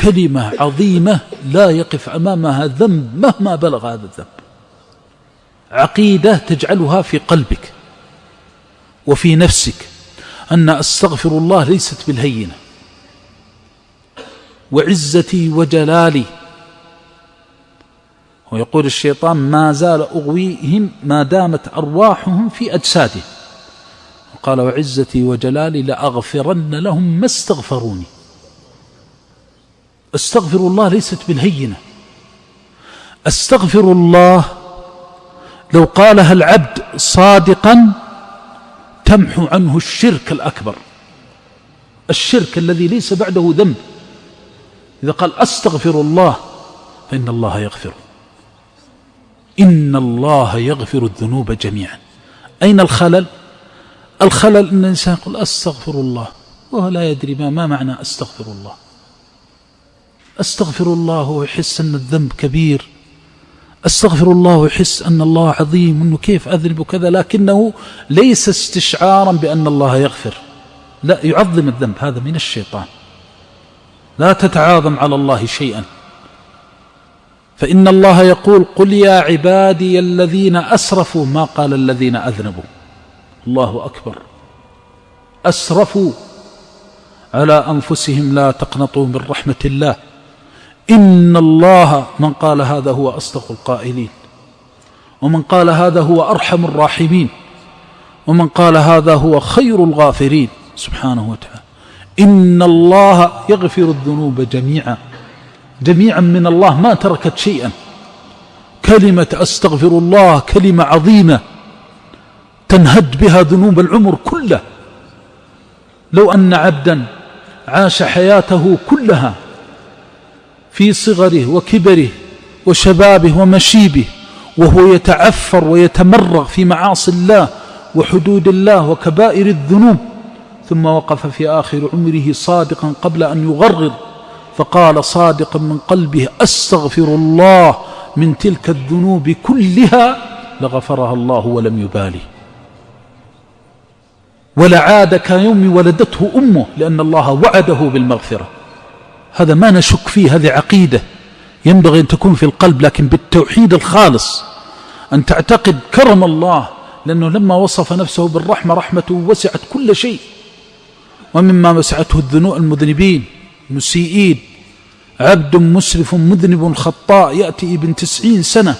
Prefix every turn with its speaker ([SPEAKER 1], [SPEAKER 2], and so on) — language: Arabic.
[SPEAKER 1] كلمة عظيمة لا يقف أمامها ذنب مهما بلغ هذا الذنب. عقيدة تجعلها في قلبك وفي نفسك أن أستغفر الله ليست بالهينة. وعزتي وجلالي، ويقول الشيطان ما زال أغويهم ما دامت أرواحهم في أجسادهم، وقال وعزتي وجلالي لأغفرن لهم ما استغفروني. أستغفر الله ليست بالهينة. أستغفر الله لو قالها العبد صادقا تمحو عنه الشرك الأكبر، الشرك الذي ليس بعده ذنب. إذا قال أستغفر الله فإن الله يغفر، إن الله يغفر الذنوب جميعا. أين الخلل؟ الخلل أن الإنسان يقول أستغفر الله وهو لا يدري ما معنى أستغفر الله. أستغفر الله ويحس أن الذنب كبير، أستغفر الله ويحس أن الله عظيم أنه كيف أذنب كذا، لكنه ليس استشعارا بأن الله يغفر، لا، يعظم الذنب. هذا من الشيطان. لا تتعاظم على الله شيئا، فإن الله يقول قل يا عبادي الذين أسرفوا، ما قال الذين أذنبوا. الله أكبر. أسرفوا على أنفسهم لا تقنطوا من رحمة الله، إن الله، من قال هذا هو أصدق القائلين، ومن قال هذا هو أرحم الراحمين، ومن قال هذا هو خير الغافرين سبحانه وتعالى. إن الله يغفر الذنوب جميعا، جميعا من الله ما تركت شيئا. كلمة أستغفر الله كلمة عظيمة تنهد بها ذنوب العمر كله. لو أن عبدا عاش حياته كلها في صغره وكبره وشبابه ومشيبه وهو يتعفر ويتمرغ في معاصي الله وحدود الله وكبائر الذنوب، ثم وقف في آخر عمره صادقا قبل أن يغرر فقال صادقا من قلبه أستغفر الله من تلك الذنوب كلها، لغفرها الله ولم يبالي، ولعاد كيوم ولدته أمه، لأن الله وعده بالمغفرة. هذا ما نشك فيه، هذه عقيدة ينبغي أن تكون في القلب، لكن بالتوحيد الخالص، أن تعتقد كرم الله، لأنه لما وصف نفسه بالرحمة رحمته وسعت كل شيء، ومما وسعته الذنوب المذنبين مسيئين. عبد مسرف مذنب خطاء يأتي ابن 90 سنة